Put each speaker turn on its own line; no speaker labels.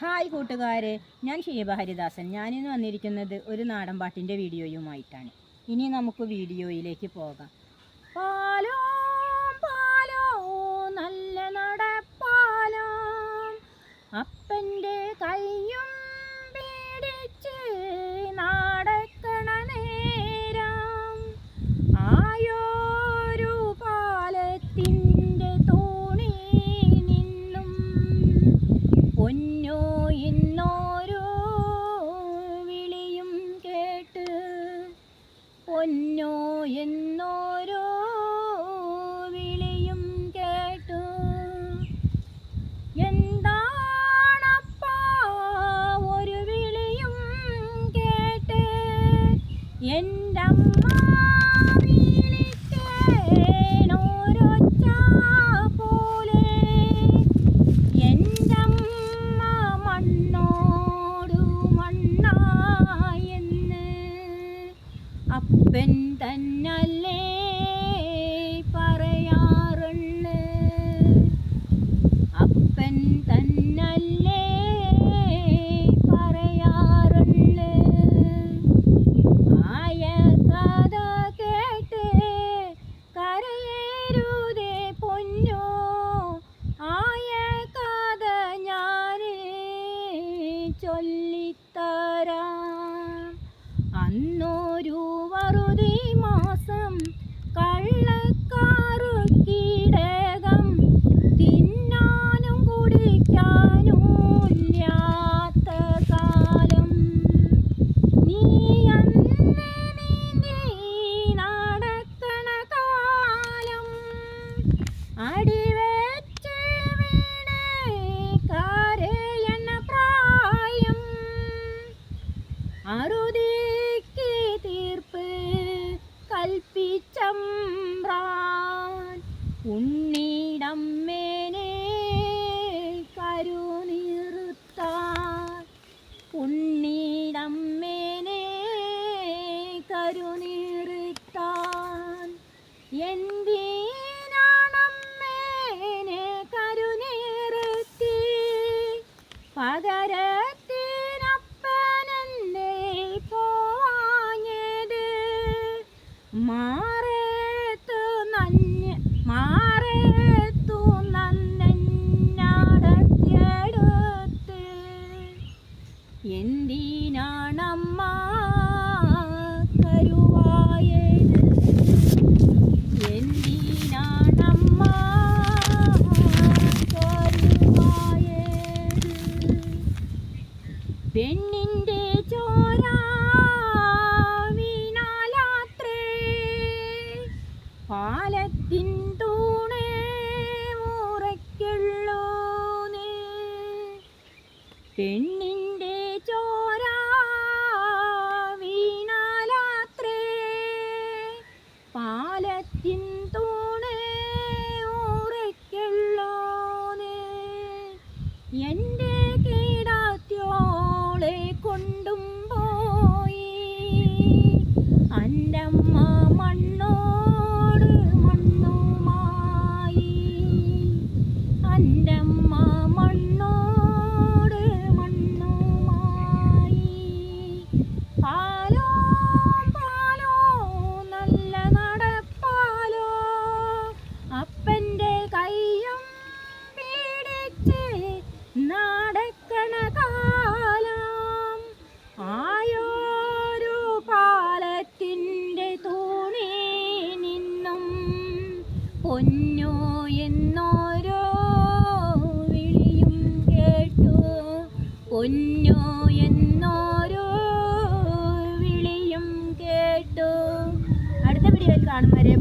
Hi കൂട്ടുകാരെ, ഞാൻ ഷീബ ഹരിദാസൻ. ഞാനിന്ന് വന്നിരിക്കുന്നത് ഒരു നാടൻ പാട്ടിൻ്റെ വീഡിയോയുമായിട്ടാണ്. ഇനി നമുക്ക് വീഡിയോയിലേക്ക് പോകാം. പാലോ പാലോ നല്ല നടപ്പാലോ, അപ്പൻ്റെ കയ്യും പിടിച്ച് നടക്കണ നേരം ആയോരു പാലത്തിൻ്റെ തൂണി നിന്നും പൊന്നോ എന്നോരോ വിളിയും കേട്ട്, പൊന്നോ എന്നോരോ വിളിയും കേട്ടു. എന്താണപ്പാ ഒരു വിളിയും കേട്ട്, എൻ്റെ അമ്മ വിളിക്കേണോരൊച്ച പോലെ, എൻ്റെ അമ്മ മണ്ണോടു മണ്ണായെന്ന് അപ്പൻ തന്നല്ലേ പറയാറുണ്ട്, അപ്പൻ തന്നല്ലേ പറയാറുണ്ട്. ആയ കഥ കേട്ട് കരയരുതേ പൊന്നോ, ആയ കഥ ഞാൻ ചൊല്ലിത്തരാം. അന്നൊരു വറുതി മാസം കള്ളക്കാറുക്കിടകം, തിന്നാനും കുടിക്കാനും ഇല്ലാത്ത കാലം. നീ അന്ന് നീ നടക്കണ കാലം, അടിവെച്ച് വീണ് കരയണ പ്രായം. അറുതിക്ക് തീർപ്പ് കൽപ്പിച്ചമ്പ്രാൻ, ഉണ്ണീടമ്മേനെ കരുനിർത്താൻ, ഉണ്ണീടമ്മേനെ കരുനിർത്താൻ. എന്തിനാണമ്മേനെ കരുനിർത്തി, പകരത്തിനപ്പനെന്തേ പോവാഞ്ഞത്? മാറേത്തു നന്നെഞ്ഞടത്തിയെടുത്ത്, എന്തിനാണമ്മ കരുവായത്, എന്തിനാണമ്മ കരുവായത്? പെണ്ണിൻ്റെ ചോര വീണാലാത്രേ പാലത്തിൻ തൂണേ മുറയ്ക്കുള്ളൂന്ന്, പെണ്ണിൻ്റെ ചോര വീണാലാത്രേ പാലത്തിൻ തൂണേ മുറയ്ക്കുള്ളൂന്ന്. എൻ്റെ കീടാത്യോളെ കൊണ്ടും പോയി അൻ്റമ്മ മണ്ണോട് മണ്ണുമായി, അൻ്റമ്മ മണ്ണോട് മണ്ണുമായി. പാലോ പാലോ നല്ല നടപ്പാലോ, അപ്പൻ്റെ കയ്യും പിടിച്ച് നടക്കണ കാലം. ആയോരു പാലത്തിൻ്റെ തൂണി നിന്നും പൊന്നോ എന്നോരോ വിളിയും കേട്ടു, പൊന്നോ എന്നോരോ വിളിയും കേട്ടു. അടുത്ത വീഡിയോയിൽ കാണും വരെ.